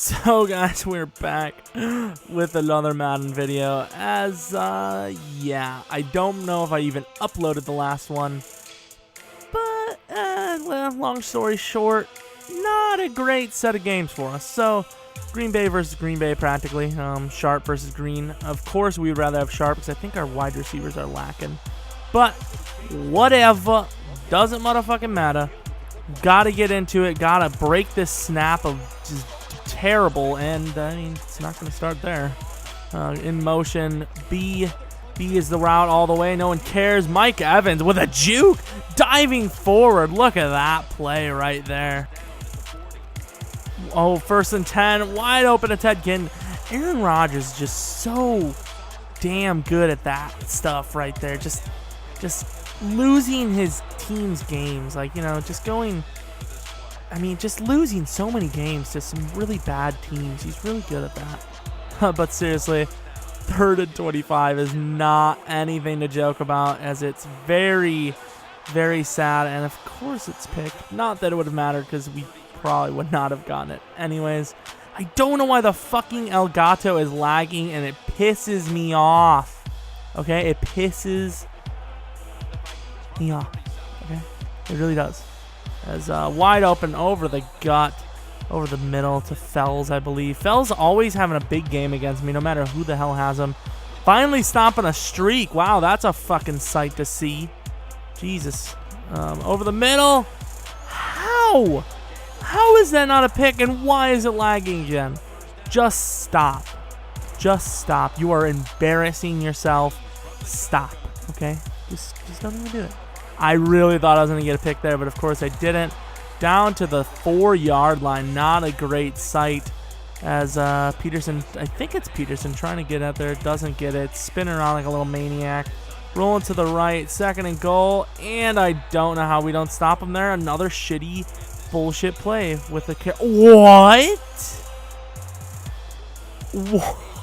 So guys, we're back with another Madden video. Yeah, I don't know if I even uploaded the last one, but well, long story short, not a great set of games for us. So Green Bay versus Green Bay practically, Sharp versus Green. Of course we would rather have Sharp because I think our wide receivers are lacking, but whatever, doesn't motherfucking matter. Gotta get into it, gotta break this snap of just terrible, and I mean, it's not going to start there. In motion, B is the route all the way. No one cares. Mike Evans with a juke, diving forward. Look at that play right there. Oh, 1st and 10, wide open to Ted Ginn. Aaron Rodgers is just so damn good at that stuff right there. Just losing his team's games, like, you know, just going. I mean, just losing so many games to some really bad teams. He's really good at that. But seriously, 3rd and 25 is not anything to joke about, as it's very, very sad. And of course it's picked. Not that it would have mattered, because we probably would not have gotten it anyways. I don't know why the fucking Elgato is lagging, and it pisses me off. Okay? It pisses me off. Okay? It really does. As wide open over the gut, over the middle to Fells, I believe. Fells always having a big game against me, no matter who the hell has him. Finally stopping a streak. Wow, that's a fucking sight to see. Jesus. Over the middle. How? How is that not a pick, and why is it lagging again? Just stop. Just stop. You are embarrassing yourself. Stop. Okay? Just don't even do it. I really thought I was going to get a pick there, but of course I didn't. Down to the 4-yard line. Not a great sight, as Peterson, I think it's Peterson, trying to get out there. Doesn't get it. Spinning around like a little maniac. Rolling to the right. 2nd and goal. And I don't know how we don't stop him there. Another shitty bullshit play with the What?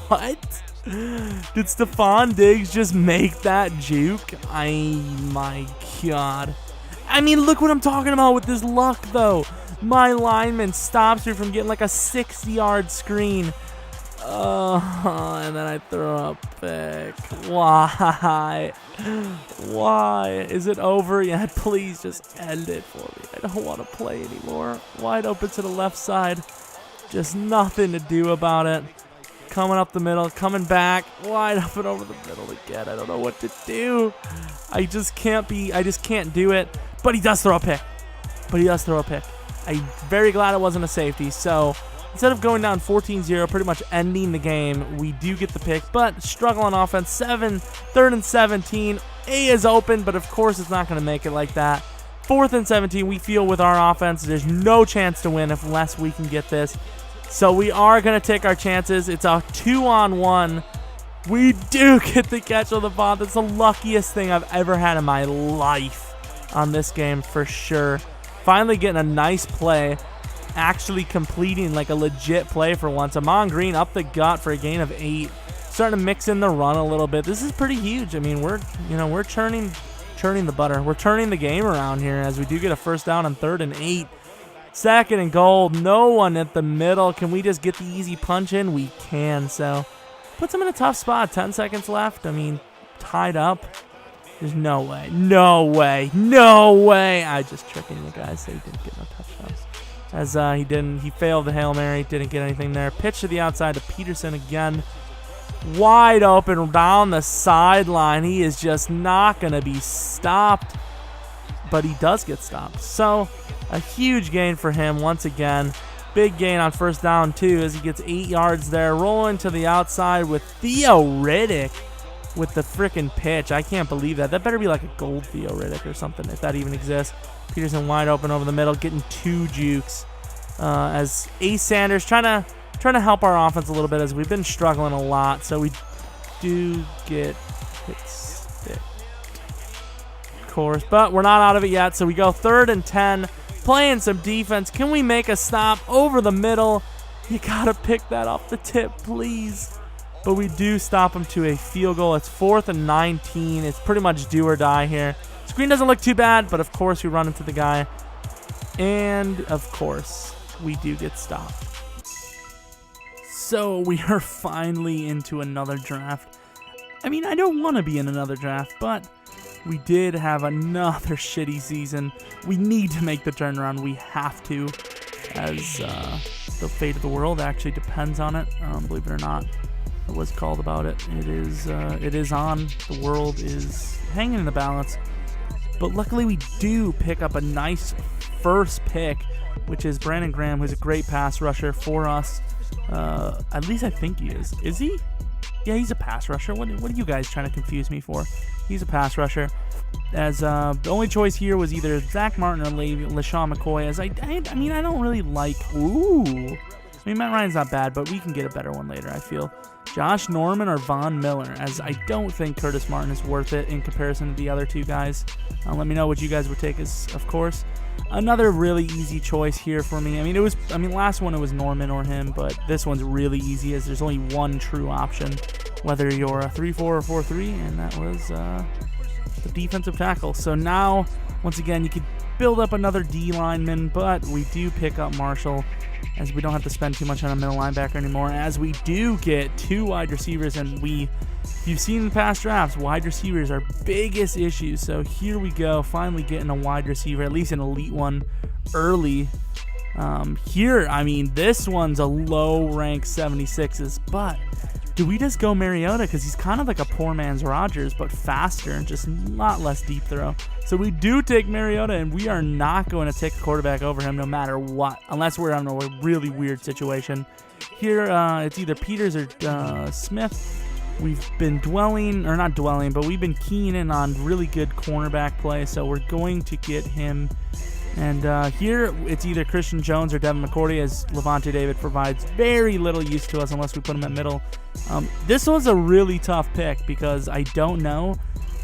What? Did Stephon Diggs just make that juke? My God. I mean, look what I'm talking about with this luck, though. My lineman stops me from getting like a 60-yard screen. And then I throw a pick. Why? Why? Is it over yet? Please just end it for me. I don't want to play anymore. Wide open to the left side. Just nothing to do about it. Coming up the middle, coming back, wide open over the middle again. I don't know what to do. I just can't do it. But he does throw a pick. I'm very glad it wasn't a safety. So instead of going down 14-0, pretty much ending the game, we do get the pick. But struggle on offense. 3rd and 17. A is open, but of course it's not going to make it like that. 4th and 17, we feel with our offense, there's no chance to win unless we can get this. So we are going to take our chances. It's a 2-on-1. We do get the catch on the ball. That's the luckiest thing I've ever had in my life on this game for sure. Finally getting a nice play. Actually completing like a legit play for once. Amon Green up the gut for a gain of 8. Starting to mix in the run a little bit. This is pretty huge. I mean, we're churning the butter. We're turning the game around here, as we do get a 1st down on 3rd and 8. 2nd and goal, no one at the middle. Can we just get the easy punch in? We can, so puts him in a tough spot. 10 seconds left. I mean, tied up. There's no way. No way. No way. I just tricking the guys, so he didn't get no touchdowns. As he failed the Hail Mary, didn't get anything there. Pitch to the outside to Peterson again. Wide open down the sideline. He is just not going to be stopped. But he does get stopped. So a huge gain for him once again. Big gain on 1st down too, as he gets 8 yards there. Rolling to the outside with Theo Riddick with the frickin' pitch. I can't believe that. That better be like a gold Theo Riddick or something, if that even exists. Peterson wide open over the middle, getting 2 jukes. As Ace Sanders trying to help our offense a little bit, as we've been struggling a lot. So we do get hits. Course, but we're not out of it yet, so we go 3rd and 10, playing some defense. Can we make a stop over the middle? You gotta pick that off the tip, please. But we do stop him to a field goal. It's 4th and 19. It's pretty much do or die here. Screen doesn't look too bad, but of course we run into the guy, and of course we do get stopped. So we are finally into another draft. I mean, I don't want to be in another draft, but we did have another shitty season. We need to make the turnaround. We have to, as the fate of the world actually depends on it. Believe it or not, it was called about it. It is on. The world is hanging in the balance. But luckily, we do pick up a nice first pick, which is Brandon Graham, who's a great pass rusher for us. At least I think he is. Is he? Yeah, he's a pass rusher. What are you guys trying to confuse me for? He's a pass rusher. As the only choice here was either Zach Martin or LaShawn McCoy. As I mean, I don't really like. Ooh, I mean, Matt Ryan's not bad, but we can get a better one later, I feel. Josh Norman or Von Miller, as I don't think Curtis Martin is worth it in comparison to the other two guys. Let me know what you guys would take as, of course. Another really easy choice here for me. Last one it was Norman or him, but this one's really easy as there's only one true option, whether you're a 3-4 or 4-3, and that was the defensive tackle. So now, once again, you could build up another D lineman, but we do pick up Marshall, as we don't have to spend too much on a middle linebacker anymore, as we do get two wide receivers, and you've seen in the past drafts, wide receivers are biggest issues. So here we go, finally getting a wide receiver, at least an elite one, early. This one's a low rank 76s, but do we just go Mariota? Because he's kind of like a poor man's Rodgers, but faster and just a lot less deep throw. So we do take Mariota, and we are not going to take a quarterback over him no matter what, unless we're in a really weird situation. Here, it's either Peters or Smith. We've been we've been keying in on really good cornerback play, so we're going to get him. And here, it's either Christian Jones or Devin McCourty, as Levante David provides very little use to us unless we put him at middle. This was a really tough pick because I don't know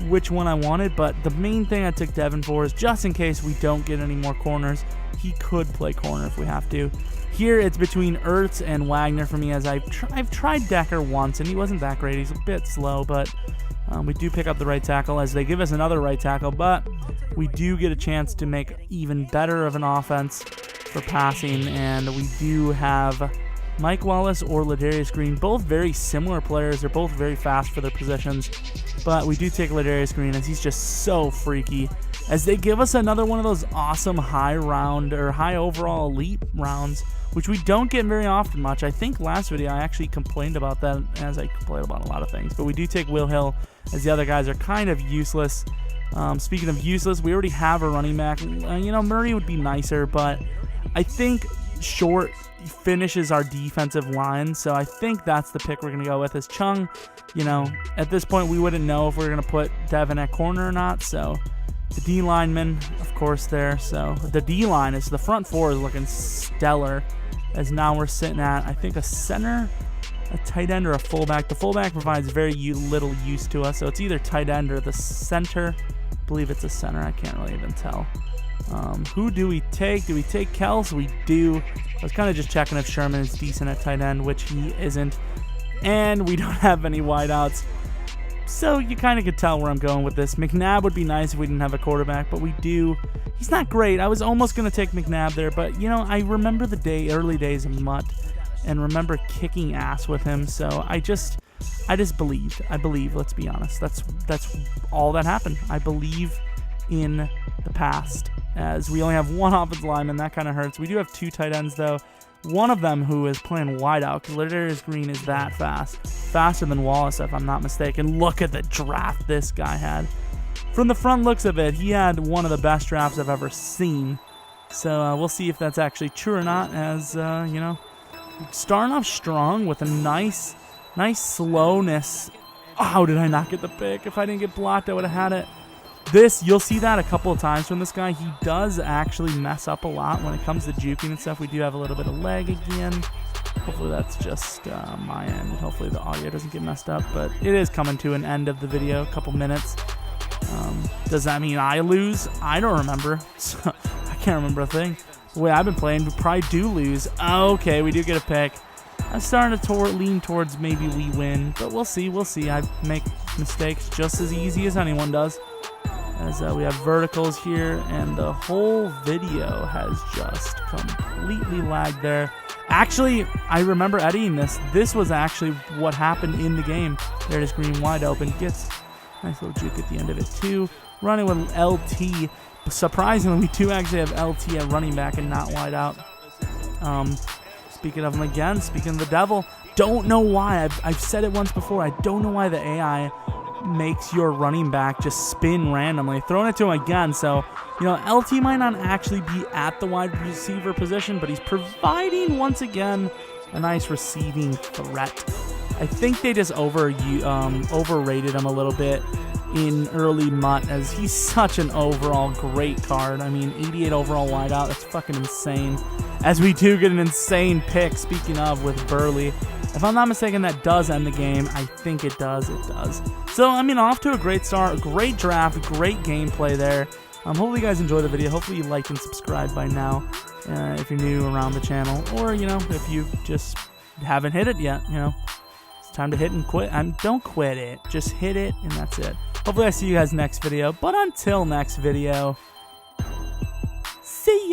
which one I wanted, but the main thing I took Devin for is just in case we don't get any more corners, he could play corner if we have to. Here, it's between Ertz and Wagner for me, as I've tried Decker once, and he wasn't that great. He's a bit slow, but we do pick up the right tackle, as they give us another right tackle, but we do get a chance to make even better of an offense for passing, and we do have Mike Wallace or Ladarius Green, both very similar players. They're both very fast for their positions, but we do take Ladarius Green as he's just so freaky, as they give us another one of those awesome high overall elite rounds, which we don't get very often much. I think last video I actually complained about that, as I complained about a lot of things, but we do take Will Hill, as the other guys are kind of useless. Speaking of useless, we already have a running back. Murray would be nicer, but I think Short finishes our defensive line, so I think that's the pick we're going to go with. Is Chung. At this point, we wouldn't know if we're going to put Devin at corner or not, so the D lineman, of course, there. So the D line is, the front four is looking stellar, as now we're sitting at, I think, a center, a tight end, or a fullback. The fullback provides very little use to us, so it's either tight end or the center. I believe it's a center. I can't really even tell. Who do we take? Do we take Kels? We do. I was kind of just checking if Sherman is decent at tight end, which he isn't. And we don't have any wideouts, so you kind of could tell where I'm going with this. McNabb would be nice if we didn't have a quarterback, but we do. He's not great. I was almost going to take McNabb there, but, I remember the early days of Mutt and remember kicking ass with him, so I just believed. I believe, let's be honest. That's all that happened. I believe in the past, as we only have one offensive lineman. That kind of hurts. We do have two tight ends, though. One of them who is playing wideout, because Ladarius Green is that fast. Faster than Wallace, if I'm not mistaken. Look at the draft this guy had. From the front looks of it, he had one of the best drafts I've ever seen. So we'll see if that's actually true or not, as, starting off strong with a nice slowness. Oh, how did I not get the pick? If I didn't get blocked, I would have had it. You'll see that a couple of times from this guy. He does actually mess up a lot when it comes to juking and stuff. We do have a little bit of leg again. Hopefully that's just my end. Hopefully the audio doesn't get messed up, but it is coming to an end of the video, a couple minutes. Does that mean I lose? I don't remember. I can't remember a thing. The way I've been playing, we probably do lose. Okay, we do get a pick. I'm starting to lean towards maybe we win, but we'll see. I make mistakes just as easy as anyone does. As we have verticals here, and the whole video has just completely lagged there. Actually, I remember editing this. This was actually what happened in the game. There it is, green wide open. Gets nice little juke at the end of it too. Running with LT. Surprisingly, we do actually have LT at running back and not wide out. Speaking of him again, speaking of the devil, don't know why. I've said it once before. I don't know why the AI makes your running back just spin randomly. Throwing it to him again, so you know LT might not actually be at the wide receiver position, but he's providing once again a nice receiving threat. I think they just overrated him a little bit in early MUT, as he's such an overall great card. I mean, 88 overall wideout, that's fucking insane. As we do get an insane pick, speaking of, with Burley. If I'm not mistaken, that does end the game. I think it does. It does. So, I mean, off to a great start, great draft, great gameplay there. Hopefully you guys enjoyed the video. Hopefully you liked and subscribed by now if you're new around the channel. Or, you know, if you just haven't hit it yet, you know. It's time to hit and quit. Don't quit it. Just hit it, and that's it. Hopefully I see you guys next video. But until next video, see ya.